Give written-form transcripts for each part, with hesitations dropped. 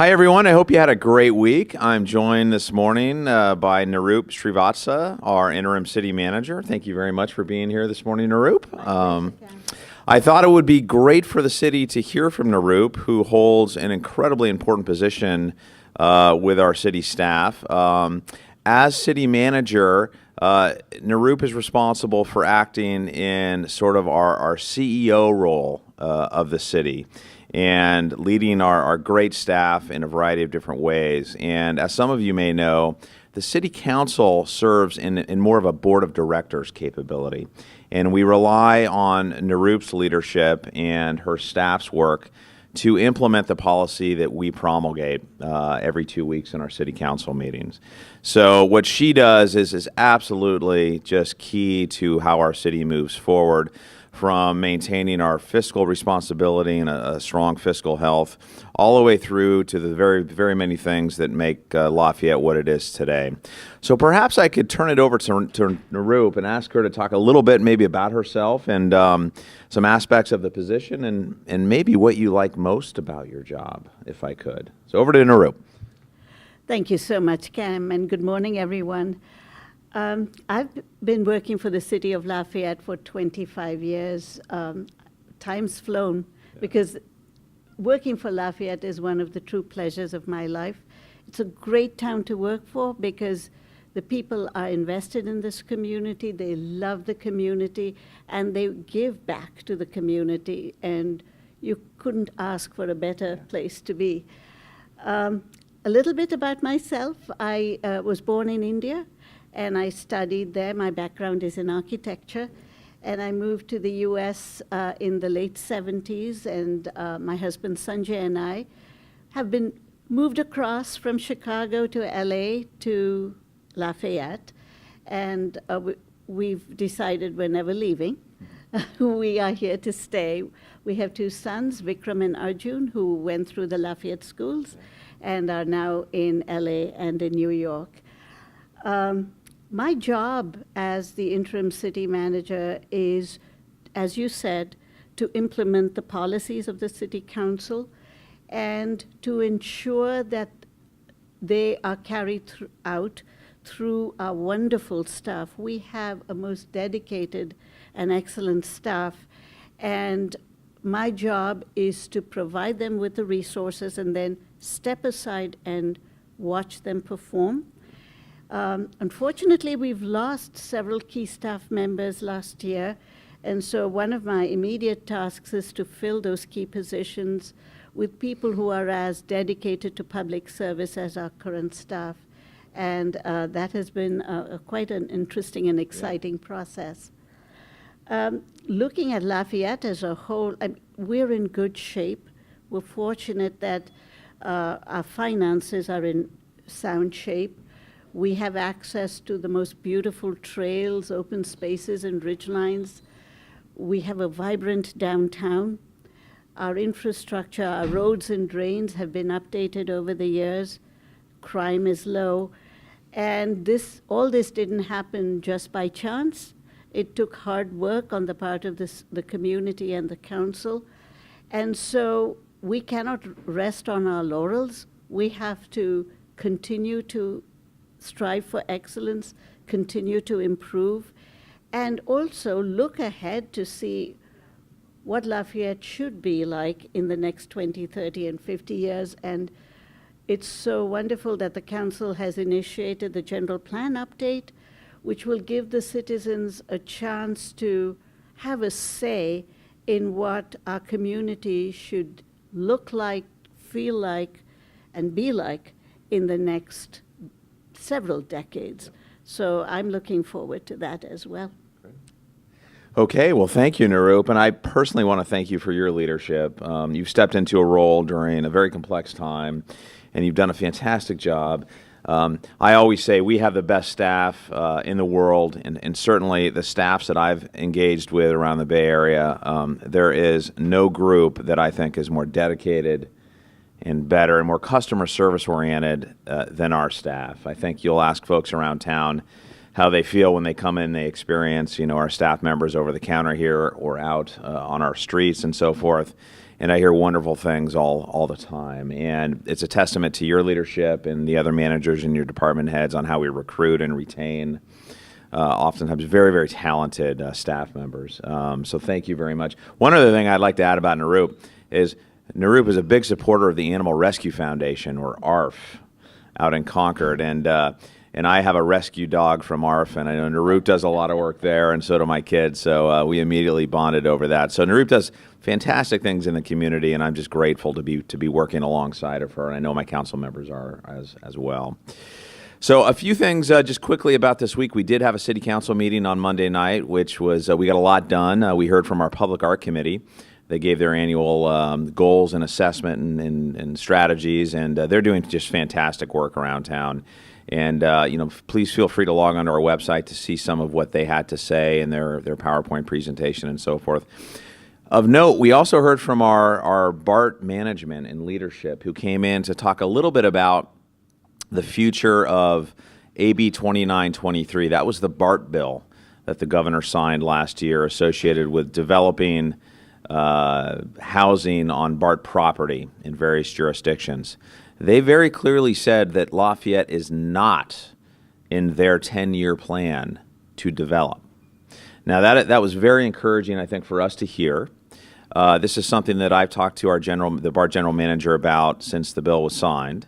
Hi, everyone. I hope you had a great week. I'm joined this morning by Niroop Srivatsa, our interim city manager. Thank you very much for being here this morning, Niroop. I thought it would be great for the city to hear from Niroop, who holds an incredibly important position with our city staff. As city manager, Niroop is responsible for acting in sort of our CEO role of the city and leading our great staff in a variety of different ways. And as some of you may know, the City Council serves in more of a board of directors capability. And we rely on Niroop's leadership and her staff's work to implement the policy that we promulgate every 2 weeks in our City Council meetings. So what she does is absolutely just key to how our city moves forward, from maintaining our fiscal responsibility and a strong fiscal health, all the way through to the very, very many things that make Lafayette what it is today. So perhaps I could turn it over to Niroop and ask her to talk a little bit maybe about herself and some aspects of the position and maybe what you like most about your job, if I could. So over to Niroop. Thank you so much, Cam, and good morning, everyone. I've been working for the City of Lafayette for 25 years. Time's flown because working for Lafayette is one of the true pleasures of my life. It's a great town to work for because the people are invested in this community, they love the community, and they give back to the community, and you couldn't ask for a better place to be. A little bit about myself. I was born in India, and I studied there. My background is in architecture, and I moved to the U.S. In the late 70s, and my husband Sanjay and I have been moved across from Chicago to L.A. to Lafayette, and we've decided we're never leaving. We are here to stay. We have two sons, Vikram and Arjun, who went through the Lafayette schools and are now in L.A. and in New York. My job as the interim city manager is, as you said, to implement the policies of the city council and to ensure that they are carried out through our wonderful staff. We have a most dedicated and excellent staff, and my job is to provide them with the resources and then step aside and watch them perform. Unfortunately, we've lost several key staff members last year, and so one of my immediate tasks is to fill those key positions with people who are as dedicated to public service as our current staff. And that has been quite an interesting and exciting process. Looking at Lafayette as a whole, we're in good shape. We're fortunate that our finances are in sound shape. We have access to the most beautiful trails, open spaces, and ridgelines. We have a vibrant downtown. Our infrastructure, our roads and drains have been updated over the years. Crime is low. And all this didn't happen just by chance. It took hard work on the part of the community and the council. And so we cannot rest on our laurels. We have to continue to strive for excellence, continue to improve, and also look ahead to see what Lafayette should be like in the next 20, 30, and 50 years. And it's so wonderful that the council has initiated the general plan update, which will give the citizens a chance to have a say in what our community should look like, feel like, and be like in the next several decades. So I'm looking forward to that as well. Okay, well, thank you, Niroop, and I personally want to thank you for your leadership. You've stepped into a role during a very complex time, and you've done a fantastic job. I always say we have the best staff in the world, and certainly the staffs that I've engaged with around the Bay Area, there is no group that I think is more dedicated and better and more customer service oriented than our staff. I think you'll ask folks around town how they feel when they come in, they experience, our staff members over the counter here or out on our streets and so forth. and I hear wonderful things all the time. And it's a testament to your leadership and the other managers and your department heads on how we recruit and retain oftentimes very, very talented staff members. So thank you very much. One other thing I'd like to add about Niroop is Niroop is a big supporter of the Animal Rescue Foundation, or ARF, out in Concord. And I have a rescue dog from ARF, and I know Niroop does a lot of work there, and so do my kids. So we immediately bonded over that. So Niroop does fantastic things in the community, and I'm just grateful to be working alongside of her, and I know my council members are as well. So a few things just quickly about this week. We did have a city council meeting on Monday night, which was, we got a lot done. We heard from our public art committee. They gave their annual goals and assessment and strategies, and they're doing just fantastic work around town. And please feel free to log onto our website to see some of what they had to say in their PowerPoint presentation and so forth. Of note, we also heard from our BART management and leadership, who came in to talk a little bit about the future of AB 2923. That was the BART bill that the governor signed last year, associated with developing housing on BART property in various jurisdictions. They very clearly said that Lafayette is not in their 10-year plan to develop. Now, that was very encouraging, I think, for us to hear. This is something that I've talked to the BART general manager about since the bill was signed.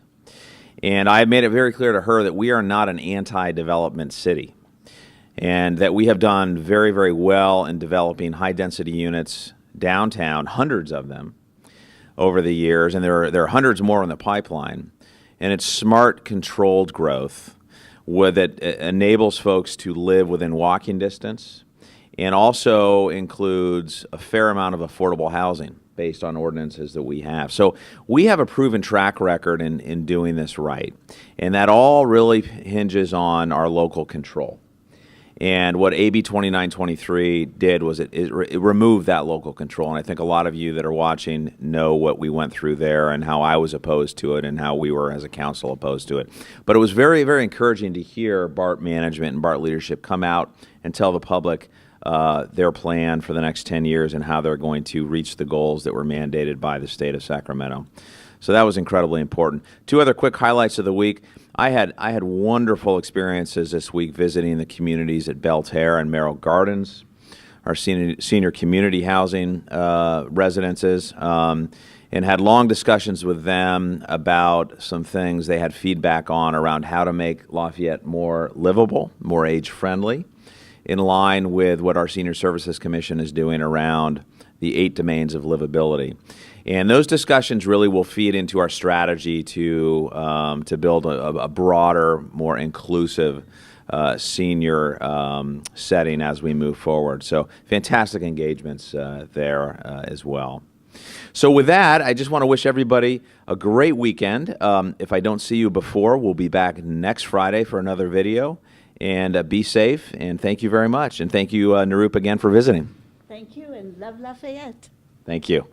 And I made it very clear to her that we are not an anti-development city, and that we have done very, very well in developing high-density units downtown, hundreds of them, over the years, and there are hundreds more in the pipeline. And it's smart, controlled growth that enables folks to live within walking distance, and also includes a fair amount of affordable housing based on ordinances that we have. So we have a proven track record in doing this right, and that all really hinges on our local control. And what AB 2923 did was it removed that local control. And I think a lot of you that are watching know what we went through there and how I was opposed to it and how we were as a council opposed to it. But it was very, very encouraging to hear BART management and BART leadership come out and tell the public their plan for the next 10 years and how they're going to reach the goals that were mandated by the state of Sacramento. So that was incredibly important. Two other quick highlights of the week. I had wonderful experiences this week visiting the communities at Belterre and Merrill Gardens, our senior community housing residences, and had long discussions with them about some things they had feedback on around how to make Lafayette more livable, more age-friendly, in line with what our Senior Services Commission is doing around the 8 domains of livability. And those discussions really will feed into our strategy to build a broader, more inclusive senior setting as we move forward. So fantastic engagements there as well. So with that, I just want to wish everybody a great weekend. If I don't see you before, we'll be back next Friday for another video. And be safe, and thank you very much. And thank you, Niroop, again for visiting. Thank you, and love Lafayette. Thank you.